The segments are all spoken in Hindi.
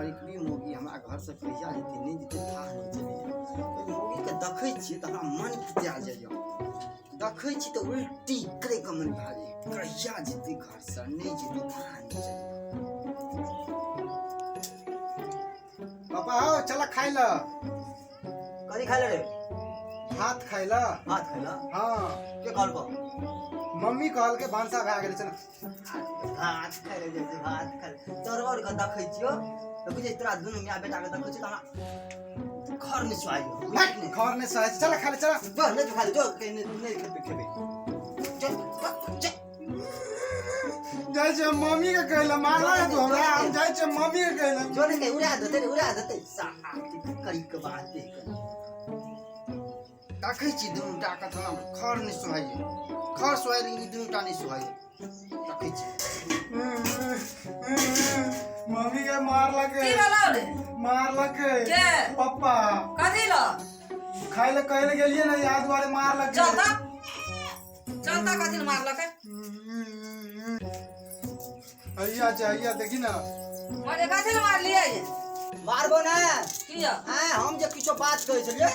करीबी मोगी हमरा घर से कहिया जेतै नहीं जेतै था नहीं चले मोगी के देखै छी त हमरा मन पिता जाइए देखै छी त उल्टी करे के मन भा जाइए कहिया जेतै घर से नहीं जेतै था नहीं चले पापा हो चला खाई ला कथी खाइ रे भात खाई ला भात खाइ ला हाँ के कहल को मम्मी कहल के भानसा भए गेल छै भात खाइ रे जैसे भात खाइ तोर और के देखै छियो त बुझै तोरा दुनु मिया बेटा के देखै छी त हमरा घर में सुआइयो भात घर ने सह चला खा ले चला जो नहीं खा ले जो नहीं खेबे चल जाय छै मम्मी के कहला मारला तो हमरा हम जाय छै मम्मी के कहला जो नहीं उड़ा देते साथ करी के बात देख देखै छी दुनु टा के हमरा घर नहीं सुआइयो घर सुआइ ली दुनु टा नहीं सुआइयो देखै छी मम्मी के मार लगे की लाला रे मार लगे के पापा कथी ला खाई ले कहले गेलिए ना याद वाले मार लगे चलता कथी ला मारलक अइया देखी ना मरे कथी ला मारलिए ये मारबो ना किया हम जे किछो बात कहै छलिए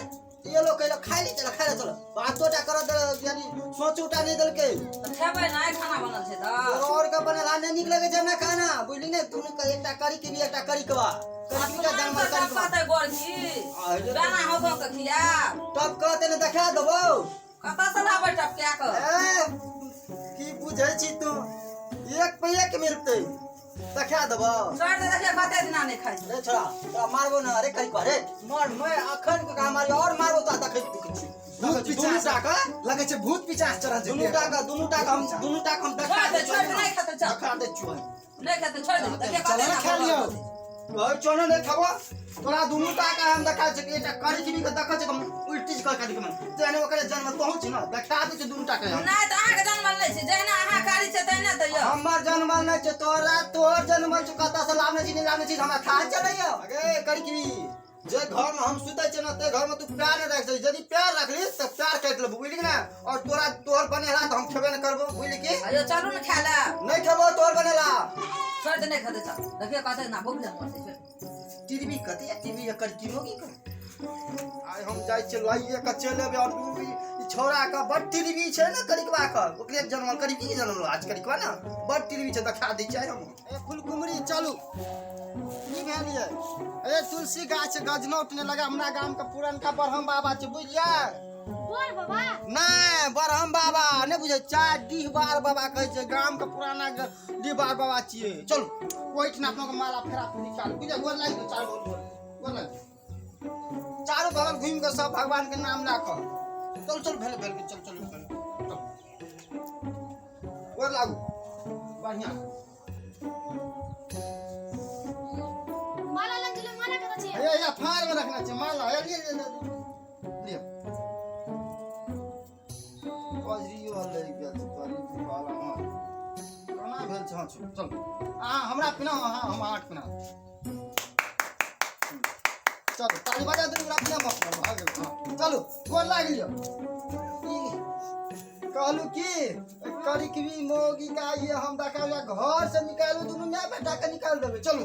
ये लोग कहलो खाइ ले चल बातोटा कर दे यानी सोचोटा नहीं दल के खेबै ना खाना बनल छै त और का बनल नहीं निक लगे छै ना खाना बुझली ने तू का एकटा करी के भी एकटा करी के बा करी का जानवर करी के पता गोर की गाना होबो के खिया तब कहते ने देखा देबो कता से लाबै टपकिया के की बुझै छी तू एक पे एक मिलते देखा देबो छोड़ दे देखिए कते दिना नहीं खाइ रे छोरा तोरा मारबो ना रे करी रे मार मैं अखन के मारी और मारबो त देखै छी भूत पिचास लगे छै भूत पिचास चढ़ा छै दुनु टाका हम देखा दे छोड़ नहीं खाते चल देखा दे छु नहीं खाते छोड़ दे देखिए कते चल खा लियो चोनो नहीं खाबो तोरा दुनु टाका हम देखा छै एटा करी की के देखै छै उल्टी कर करी के मन जेने ओकरे जन्म पहुंच न देखा दे छै दुनु टाका हम नहीं त आहा के जन्मल नहीं छै जेना आहा कारी छै तने त यो हमर जन्मल नहीं छै तोर जन्मल छै कता से लाने छी नहीं लाने छी हमरा खा चलैयो अगे करी की जे घर में हम सुतै छै न ते घर में तू प्यार नहीं रख छै यदि प्यार रखली त प्यार काट लेबो बुझली ना और तोर बनेला त हम खेबे न करबो बुझली की अयो चलू न खा ले नहीं खेबो तोर बनेला छोड़ दे नहीं खाते चल देखिए कते ना भूख लगल छै टीवी कते टीवी एकर कीनोगी कर आइ हम जाय छै लाइए का चलेबे और ई छोरा का बड़ टीवी छै ना करिकवा का ओकरे जन्म करी की जन्म आज करिकवा ना बड़ टीवी छै देखा दै छै हम ए फुलकुमरी चलू की भेलिए ए तुलसी गाछ गजनौट ने लगा हमरा गाम का पुरनका बरहम बाबा छै बुझलिए बोल बाबा नहीं बरहम बाबा नहीं बुझे चार डीहबार बाबा कहे छै गाम का पुराना डीहबार बाबा छिए चल ओइठना अपना के माला फेरा पूरी चालू बुझे गोर लाग चार गोर लाग चारों बगल घूम के सब भगवान के नाम राख चल भेल चल गोर लागू बढ़िया माला लंजले माला करा छै ये फाड़ में रखना छै माला ले बजरियो ले गया छै तोरी वाला हां कोना भेल छ चल हमरा पिना हम आठ पिना चल ताली बजा दे हमरा पिना मत भाग चलो गोर लाग लियो कहलू की करी की मोगी का ये हम देखा घर से निकालू दुनु में बेटा के निकाल देबे चलो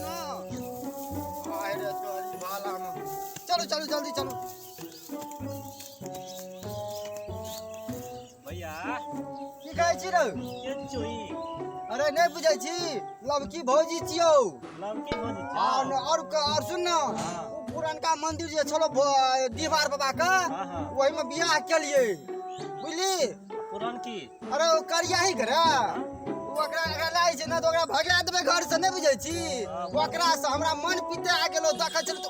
ना आए रे तोरी वाला में चलो जल्दी चलो भैया की कहै छी रे के चोई अरे नहीं बुझै छी लवकी भौजी छियौ लवकी भौजी और सुन न पुरनका मंदिर जे छलो दीवार बाबा का वही में बियाह केलिए बुझली पुरान की अरे ओ करिया ही घर ओकरा लाई छै न त ओकरा भगा देबे घर से नहीं बुझै छी ओकरा से हमरा मन पिता आ गेलो देखै छल त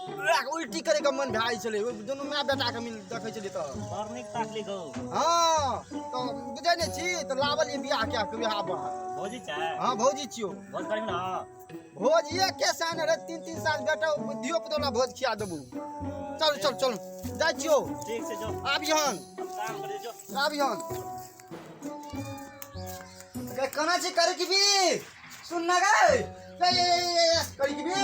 उल्टी करे के मन भाई छले दोनों माय बेटा के मिल देखै छली त बरनिक ताकली गो हां तो बुझै नै छी त लावल ये बियाह क्या के बियाह बा भौजी चाहे हां भौजी छियो भौज करी ना भोज ये के सान रे 3 साल बेटा दियो पुतोला भोज खिया देबू चल जा छियो ठीक से जो आबियन काम करे जो आबियन कना छी करे की भी सुन ना गए करे की भी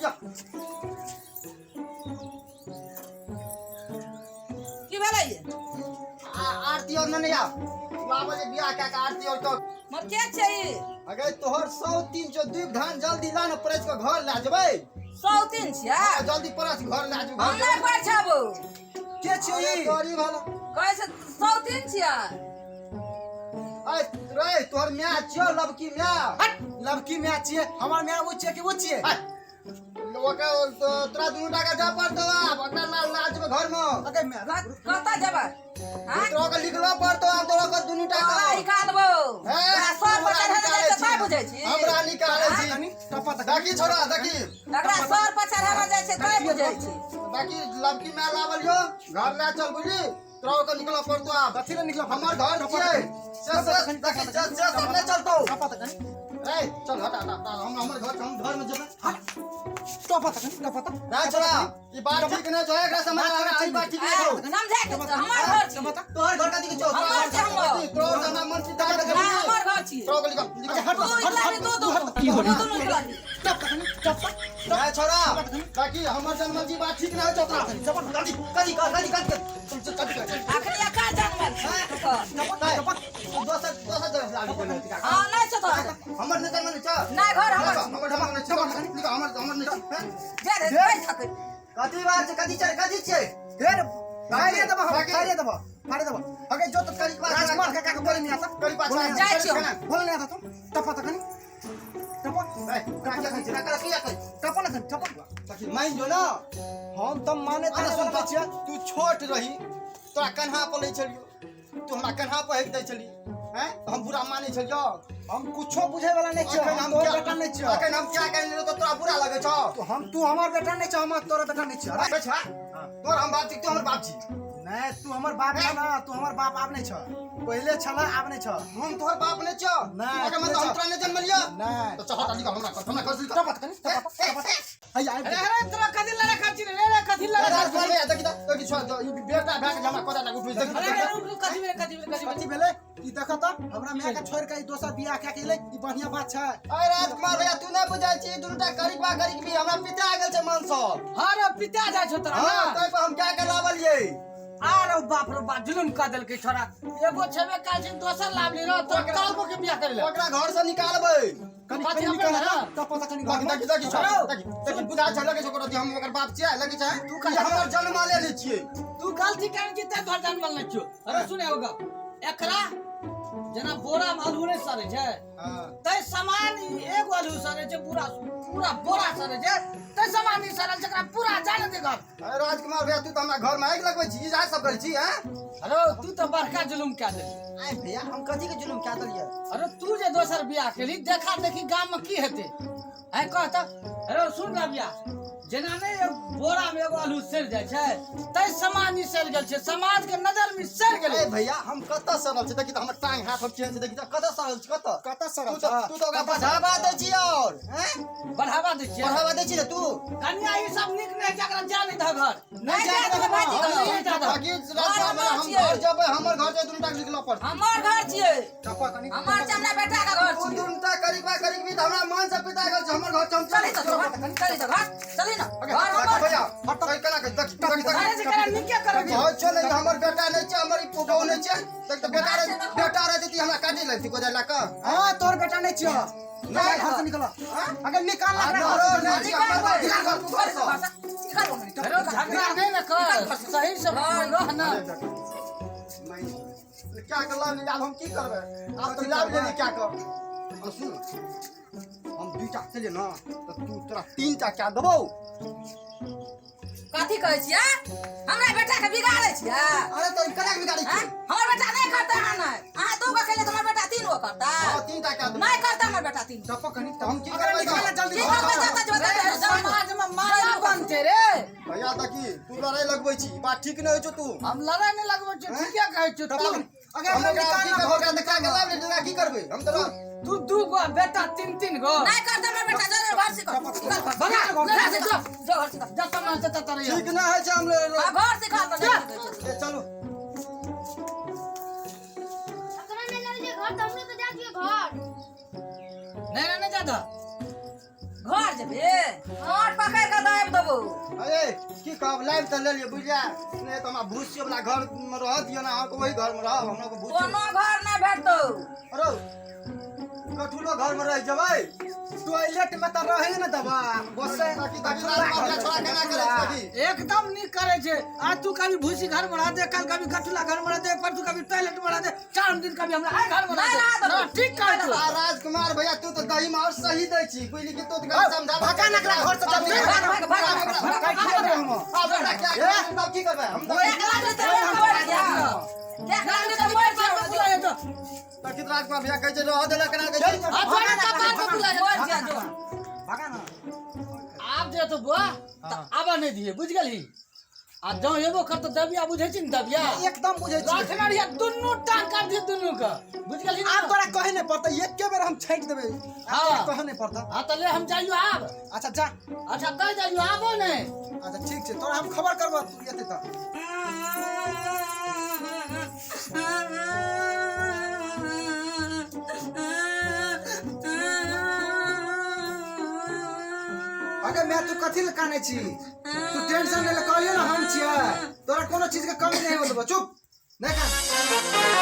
या की भेलै ये आरती और नहीं आ बाबा जे बियाह का आरती और तो हमर के छै ई अगर तोहर 103 जो दूब धान जल्दी ला न परस के घर ला जेबै 103 छियै जल्दी परस घर ला जेबै हम नहीं पर छबो के छियै ई गरी वाला कहै छै 103 छियै आय रे तोहर म्या छियो लबकी म्या हट लड़की में छियै हमर में वो छियै कि वो छियै ओके तोरा दुनू टाका जा पड़तो आब ओकरा ला जेबै घर में अगे में कता जेबै हां तोरा के लिखलो पड़तो आब तोरा के दुनू टाका तोरा निकालबो सर पचास हजार से काय बुझै छी हमरा निकालै छी कनी टपा तक देखी छोरा देखी एकरा सर पचास हजार जाइ छै काय बुझै छी बाकी लबकी म्या लावल यो घर ला चल बुझली तोरा के निकलो पड़तो आब कथि ले निकला हमर घर छियै से देखी से अपने चलतो टपा तक ए चल हटा हटा हमर घर में जेबै टपा तक ना छोरा ई बात ठीक नहीं जो है एकरा समझ आ ई बात ठीक नहीं हो नाम जाय के हमर घर छी तोहर घर का दिखे छौ हमर छै हमर तोहर जना मन सीधा कर ना हमर घर छी तोरा के निकल हट तू इतना दो दो की हो टपा ना छोरा ताकि हमर जन्म जी बात ठीक नहीं हो छोरा कदी आखरी का जन्म दोसर जगह लागी देने हां नहीं छ तो हमर ने जन्म नहीं छ ना घर हमर हमर जन्म नहीं छ निकल हमर नहीं छ जे रे नहीं थक कथी बात छै कथी छै फेर फाड़े देबो अगे जो तो करी राजकुमार काका के बोले नहीं आता करी पास जाय छी बोले नहीं आता तुम टपा तक नहीं टपा क्या कर टपा ना टपा ताकि मान जो ना हम तो माने अरे सुन ताने छियै तू छोट रही तोरा कन्हा पर ले चलियो तू हमरा कन्हा पर हेक दे चली हैं हम बुरा माने छलियो हम कुछो बुझे वाला नहीं छियै अखन हम हम तोर क्या बेटा नहीं छियै अखन हम क्या कर ले तो तोरा बुरा लगे छ तो हम तू हमर बेटा नहीं छियै हम तोर बेटा नहीं छियै अरे छा तोर हम बाप छी तू हमर बाप छी नहीं तू हमर बाप छ ना तू हमर बाप आब नहीं छ पहले छला आब नहीं छ हम तोहर बाप ने छ नहीं, अगर मैं तो हम तोरा ने जन्म लिया नहीं तो चल हटा निकल हमरा कर टपा तक टपा आई आई अरे तोरा कथि लड़ा खाची रे कथि राजकुमार भैया देखि छोड़ ई बेटा भाग जमा कोदा ना उठो देखि कथि भेले ई देख त हमरा माय के छोड़ के ई दोसर बियाह के केले ई बढ़िया बात छै अरे राजकुमार भैया तू नहीं बुझाई छी दुनुटा करीबा करीब भी हमरा पिता आ गेल छै मन सँ हां रे पिता जाय छ तोरा हां तै पर हम क्या कर लावलिए आरो बाप रे बाप जुलुम क देलकै छोरा एगो छेबे काल छै दोसर लावली रो तो कालबो के बियाह करे ले ओकरा घर से निकालबै कनी निकल टपा तक निकल देखि छोड़ बुझा छ लगे छ करो हम ओकर बाप छियै लगे छै तू का हमर जन्म ले ले छियै तू गलती कर के ते घर जन्म ले छियो अरे सुने होगा एकरा जना बोरा में आलू नहीं सरे छै तै सामान एगो आलू सरे छै पूरा बोरा सरे छै तै सामान नहीं सरल छै पूरा जाने दे घर अरे राजकुमार भैया तू तो हमरा घर में आगि लगबै छी ई सब करै छी हैं अरे तू तो बड़का जुलुम क्या दे आय भैया हम कथी के जुलुम क्या दलिए अरे तू जे दोसर बियाह केली देखा देखी गांव में की हेते है कहता अरे सुन रबिया जना नहीं बोरा में एगो आलू सड़ जाय छै तै समाज नहीं सड़ गेल छै समाज के नजर में सड़ गेलै ए भैया हम कत सरल छै देखि त हमर टांग हाथ हम चेंज छै देखि त कत सरल छै कत सरल तू तो ओकरा बढ़ावा दै छी और हैं बढ़ावा दे छियै बढ़ावा दै छी ने तू कन्या ई सब निक नहीं जकरा जाने ध घर नहीं जाने जाने बाकी दे बाकी हम घर जेबै हमर घर जे दुनुटा निकल पड़ हमर घर छियै टपा कनी हमर चमड़ा बेटा का घर तू छियै दुनुटा करीबा करीब भी हमरा मन से पिता गेल छै हमर घर चम चली तो घर चली ना घर हमर भैया हट कई कना के देखि घरे से करा निके कर घर छै नहीं हमर बेटा नहीं छै हमर ई पुतौ नहीं छै देख त बेटा रहती हमरा काटी लेती को जाला का हां तोर बेटा नहीं छियै नहीं घर से निकल अगर निकाल झगड़ा नहीं ना कर सही से रह ना क्या कर लाभ निकाल हम की करबै आप तो लाभ लेने क्या कर और सुन हम दुईटा चले ना तो तू तोरा तीनटा क्या देबो कथी कहै छियै हमरा बेटा के बिगाड़ै छियै अरे तो कना के बिगाड़ी छी हमर बेटा नहीं करता है ना अहाँ दू गो खेले तो हमर बेटा तीन गो करता हां तीनटा क्या देबो नहीं करता हमर बेटा तीन टपा कनी तो हम की अगर करबै निकाल जल्दी की करबै जाता जो समाज में माया बनते रे भैया देखी तू लड़ाई लगबै छी बात ठीक नहीं होइ छ तू हम लड़ाई नहीं लगबै छी ठीके कहै छी तू अगर निकाल होगा देखा के लाभ लेना की करबै हम तो तू दू गो बेटा तीन तीन गो नहीं करता हमर बेटा जरूर घर से कर बना घर से जो घर से कर जब तक से तत रही ठीक ना है छै हम घर से खा तो चलो अगर नहीं ले लीजिए घर तो हम लोग तो जा दिए घर नहीं जाता घर जेबे घर पकड़ के दाब देबो अरे की कहब लाइव त ले लिए बुझलिया नहीं तो हमरा भूसी वाला घर में रह दियो ना हम वही घर में रह हमरा को भूसी कोनो घर नहीं भेटतो अरे कठुलो घर में रह जबै टॉयलेट में तो रहे न दबा बस से एकदम नहीं करे छे। आज तू कभी भूसी घर में रह दे, कल कभी गठुला घर में रह दे, पर तू कभी टॉयलेट में रह दे, 4 दिन कभी हमरा घर में रह दे। ठीक कह तू। राजकुमार भैया तू तो दही में और सही दै छी कोई लिखि तो समझा भगा नकरा घर से जल्दी तब की करबै हम तकित राजकुमार भैया कहै छै रह देला केना कहै छै भगा ना आब जे तो बुआ त आबा नहीं दिए, बुझ गेली। आ जौ एबो कर तो दबिया बुझै छी न, दबिया एकदम बुझै छी राखनारिया दुन्नु टांग कर दिए दुन्नु का, बुझ गेली ना। आप तोरा कहे नहीं पड़ता एके बेर हम छाट देबे। हाँ। कहे नहीं पड़ता। हां त ले हम जाइयो आब। अच्छा जा। अच्छा कह जाइयो आबो ने। अच्छा ठीक छै तोरा हम खबर करबो तू एते त। अगर मैं तू कथी ले काने छी, तू टेंशन ले कहलियो ना हम छियै, तोरा कोनो चीज के कमी नहीं हो देबो, चुप नहीं का।